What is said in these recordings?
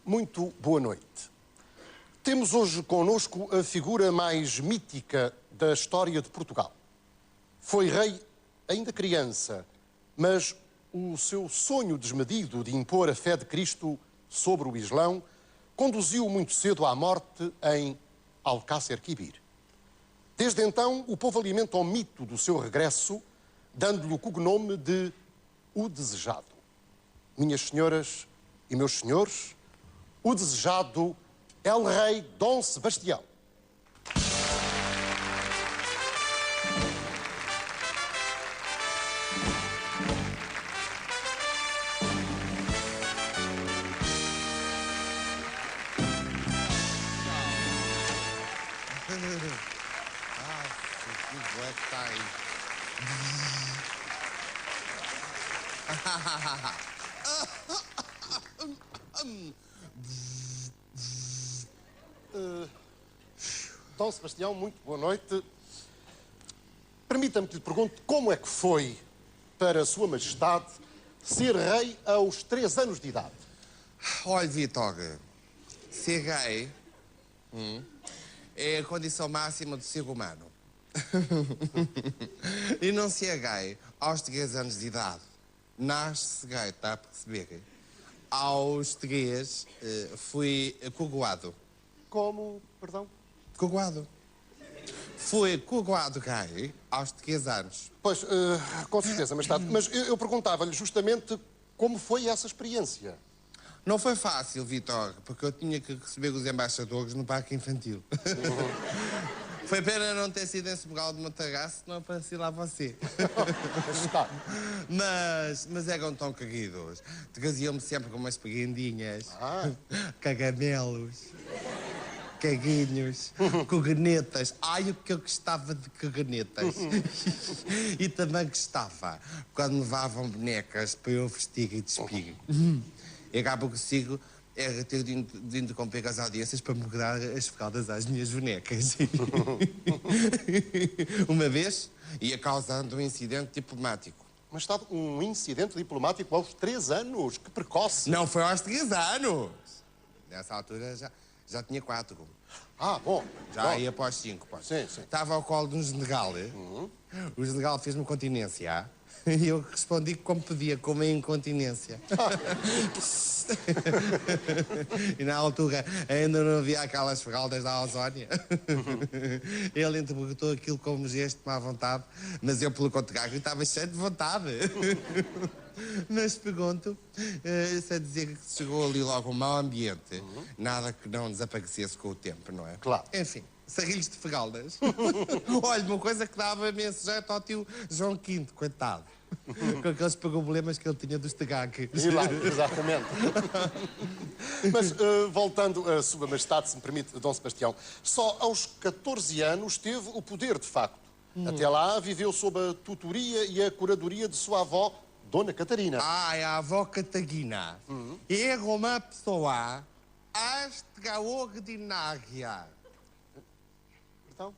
Muito boa noite. Temos hoje connosco a figura mais mítica da história de Portugal. Foi rei ainda criança, mas o seu sonho desmedido de impor a fé de Cristo sobre o Islão conduziu muito cedo à morte em Alcácer Quibir. Desde então, o povo alimenta o mito do seu regresso, dando-lhe o cognome de O Desejado. Minhas senhoras e meus senhores, o desejado El Rei Dom Sebastião. Dom Sebastião, muito boa noite. Permita-me que lhe pergunte como é que foi para Sua Majestade ser rei aos 3 anos de idade? Olha, Vitor, ser gay é a condição máxima do ser humano. E não ser gay aos 3 anos de idade. Nasce-se gay, está a perceber? Aos 3 fui cogoado. Como, perdão? Cogoado. Fui cogoado gay aos 3 anos. Pois, com certeza, Majestade. Mas eu perguntava-lhe justamente como foi essa experiência. Não foi fácil, Vitor, porque eu tinha que receber os embaixadores no parque infantil. Foi pena não ter sido em Sobral de Matagaço, senão apareci lá você. Mas eram tão queridos. Traziam-me sempre com umas peguendinhas, caganelos, caguinhos, coguenetas. Ai, o que eu gostava de coguenetas. E também gostava quando me levavam bonecas para eu vestir e despir. E acaba que sigo era ter de interromper as audiências para mudar as fraldas às minhas bonecas. Uma vez ia causando um incidente diplomático. Mas está um incidente diplomático aos 3 anos? Que precoce! Não foi aos 3 anos! Nessa altura já tinha 4. Bom. Já ia para os 5. Sim, sim. Estava ao colo de um general. O general fez-me continência. E eu respondi como podia, com uma incontinência. E na altura ainda não havia aquelas fraldas da Ozónia. Ele interpretou aquilo como gesto de má vontade, mas eu, pelo contrário, estava cheio de vontade. Mas pergunto, se a dizer que chegou ali logo um mau ambiente, nada que não desaparecesse com o tempo, não é? Claro. Enfim. Sarrilhos de fraldas. Olha, uma coisa que dava imenso jeito ao tio João V, coitado. Com aqueles problemas que ele tinha dos tegaques. Exatamente. Mas, voltando a Sua Majestade, se me permite, Dom Sebastião, só aos 14 anos teve o poder, de facto. Até lá viveu sob a tutoria e a curadoria de sua avó, Dona Catarina. É a avó Catarina. É uma pessoa extraordinária. Então?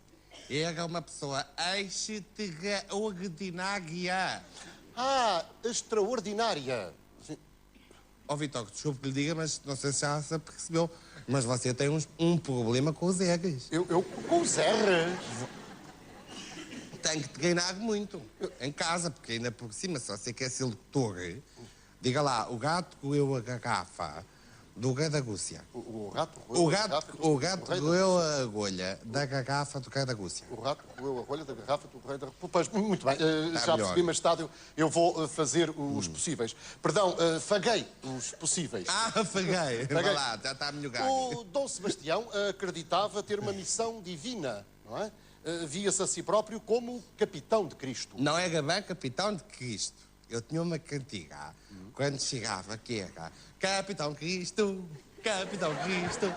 Era uma pessoa extraordinária. Extraordinária. Ó, Vitor, desculpe que lhe diga, mas não sei se já se percebeu, mas você tem um problema com os R's. Eu com os R's? Tem que treinar muito em casa, porque ainda por cima, se você quer ser doutor, diga lá, o gato roeu a garrafa do rei da Rússia. O gato roeu a agulha da garrafa do rei da Rússia. O rato roeu a rolha da garrafa do rei da Rússia. Pois, muito bem, já melhor. percebi, Majestade, eu vou fazer os possíveis. Perdão, faguei os possíveis. Faguei. Vai lá, já está melhor. O Dom Sebastião acreditava ter uma missão divina, não é? Via-se a si próprio como capitão de Cristo. Não era bem capitão de Cristo. Eu tinha uma cantiga, quando chegava, que era Capitão Cristo, Capitão Cristo.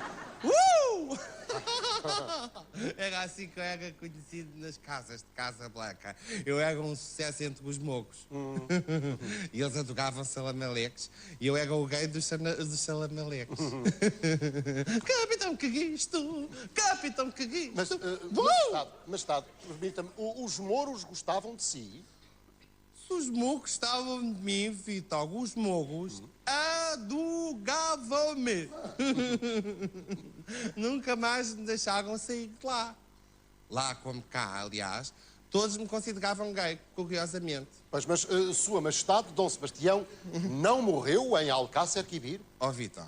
Era assim que eu era conhecido nas casas de Casa Blanca. Eu era um sucesso entre os mogos. E eles adoravam salamaleques. E eu era o rei dos salamaleques. Capitão Cristo, Capitão Cristo. Mas, Majestade, permita-me, os mouros gostavam de si? Os mogos estavam de mim, Vitor. Os mogos adugavam-me. Nunca mais me deixaram sair de lá. Lá como cá, aliás, todos me consideravam gay, curiosamente. Mas Sua Majestade, Dom Sebastião, não morreu em Alcácer Quibir? Ó, Vitor,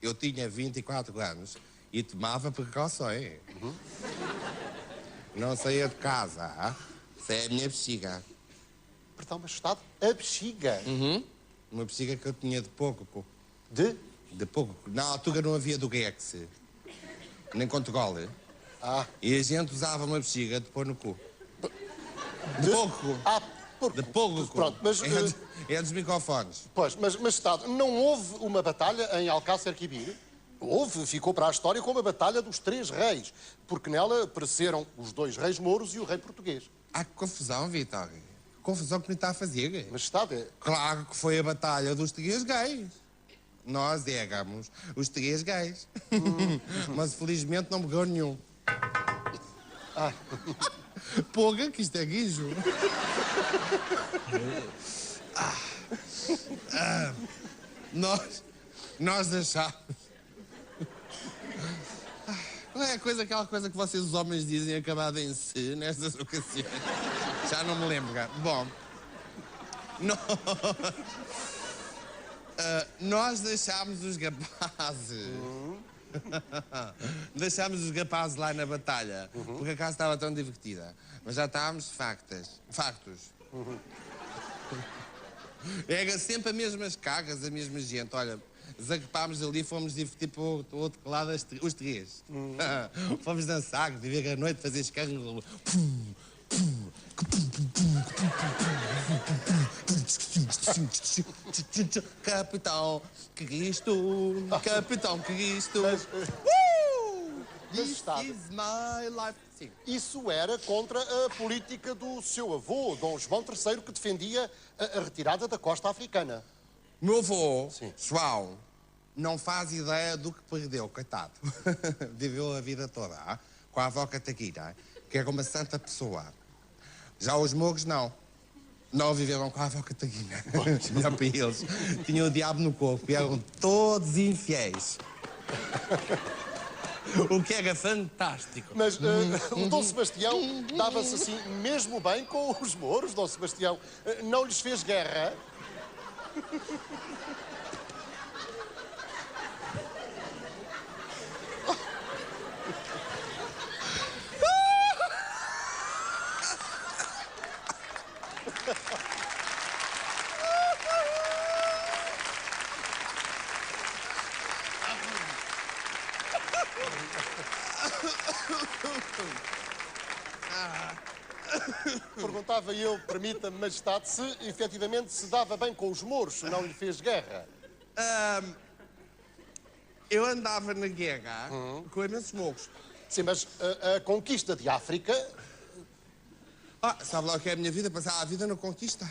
eu tinha 24 anos e tomava precauções. Não saía de casa, ah? Isso é a minha bexiga. Perdão, Majestade, a bexiga. Uma bexiga que eu tinha de pouco. De? De pouco. Na altura não havia Durex, nem controle. Ah. E a gente usava uma bexiga de pôr no cu. De pouco. Ah, por... De pouco. Pronto, mas... É dos microfones. Pois, mas, Majestade, não houve uma batalha em Alcácer Quibir? Houve, ficou para a história como a Batalha dos Três Reis, porque nela pereceram os 2 reis mouros e o rei português. Há confusão, Vitor. Confusão que me está a fazer. Majestade, Claro que foi a batalha dos 3 gays. Nós éramos os 3 gays. Mas felizmente não morreu nenhum. Ah. Porra, que isto é guijo. Nós achámos. Qual é aquela coisa que vocês, os homens, dizem acabada em si nestas ocasiões? Já não me lembro. Bom, nós deixámos os rapazes. Deixámos os rapazes lá na batalha, porque a casa estava tão divertida. Mas já estávamos factos. Era sempre as mesmas cagas, a mesma gente. Olha, zacapámos ali, fomos divertir para o outro lado os 3. Fomos dançar, viver a noite, fazer escândalo. Capitão Cristo, Capitão Cristo. This is my life. Sim. isso era contra a política do seu avô, Dom João III, que defendia a retirada da costa africana. Meu avô, Sim. João, não faz ideia do que perdeu, coitado. Viveu a vida toda com a avó Catarina, que era uma santa pessoa. Já os mogos, não. Não viveram com a avó Catarina. Melhor para eles. Tinham o diabo no corpo e eram todos infiéis. O que era fantástico. Mas o Dom Sebastião dava-se assim mesmo bem com os mouros, Dom Sebastião. Não lhes fez guerra? Perguntava eu, permita-me, Majestade, se efetivamente se dava bem com os mouros, se não lhe fez guerra. Eu andava na guerra com imensos mogos. Sim, mas a conquista de África... Sabe lá o que é a minha vida? Passar a vida na conquista.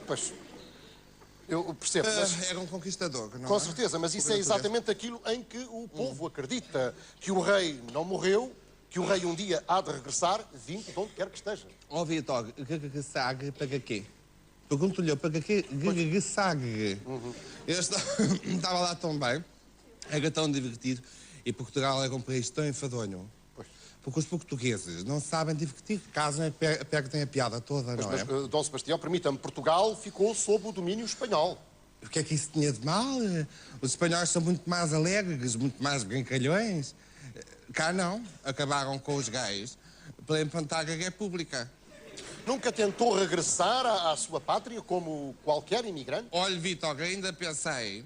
Pois, eu percebo, mas... Era um conquistador, não Com é? certeza, mas isso é exatamente aquilo em que o povo acredita. Que o rei não morreu, que o rei um dia há de regressar, vindo de onde quer que esteja. Ó, Vitor, sagre para quê? Pergunto-lhe, para quê? Sagre. Eu estava lá tão bem, era tão divertido, e Portugal era um país tão enfadonho. Pois. Porque os portugueses não sabem divertir, caso perdem a piada toda, não é? Mas, Dom Sebastião, permita-me, Portugal ficou sob o domínio espanhol. O que é que isso tinha de mal? Os espanhóis são muito mais alegres, muito mais brincalhões. Cá não, acabaram com os gays para implantar a República. Nunca tentou regressar à sua pátria como qualquer imigrante? Olha, Vitor, ainda pensei,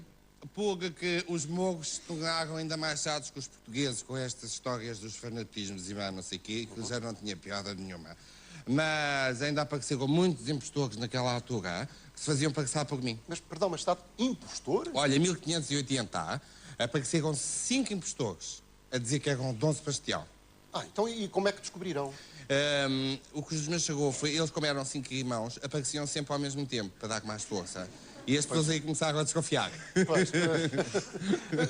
porque os mogos se tornaram ainda mais chatos que os portugueses com estas histórias dos fanatismos e mais não sei o quê, que já não tinha piada nenhuma. Mas ainda apareceram muitos impostores naquela altura que se faziam passar por mim. Mas, perdão, mas está impostor? Olha, em 1580 apareceram 5 impostores a dizer que eram Dom Sebastião. Então e como é que descobriram? O que os meus chegou foi, eles como eram 5 irmãos, apareciam sempre ao mesmo tempo, para dar mais força. E as pessoas aí começaram a desconfiar. Pois,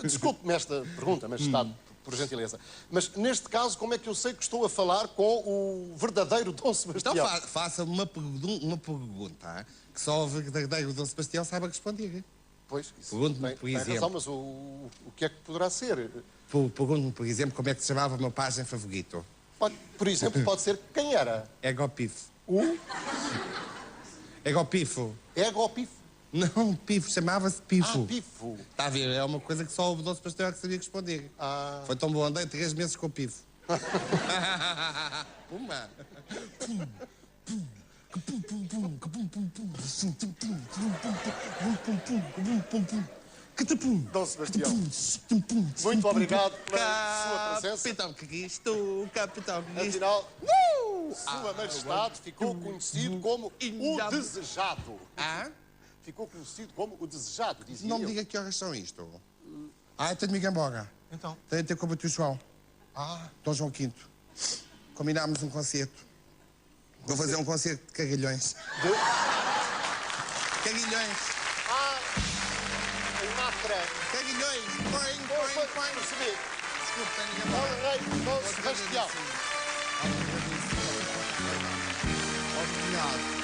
desculpe-me esta pergunta, mas está, por gentileza. Mas neste caso, como é que eu sei que estou a falar com o verdadeiro Dom Sebastião? Então faça-me uma pergunta que só o verdadeiro Dom Sebastião sabe responder. Pois, isso Pergunte-me, por tem razão, exemplo. mas o que é que poderá ser? Pergunte-me, por exemplo, como é que se chamava o meu página favorito. Por exemplo, pode ser quem era? Egopifo. O Egopifo. Egopifo. Não, Pifo, chamava-se Pifo. Pifo. Está a ver, é uma coisa que só o doce pastel é que sabia responder. Foi tão bom, andei 3 meses com o Pifo. Pumba. Dom Sebastião, muito obrigado pela sua presença. Capitão Cristo, Capitão Cristo. Afinal, Sua Majestade ficou conhecido como o Desejado. Ah? Ficou conhecido como o Desejado, dizia Não me eu. diga que horas são isto. Eu tenho de me ir embora. Então? Tenho de ter com o tio João. Dom João V. Combinámos um concerto. Vou fazer um concerto de cagalhões. Cagalhões. Em Mafra. Cagalhões. Põe. Percebi. Desculpe, tenho de ir Ao embora. rei Dom Sebastião. Obrigado.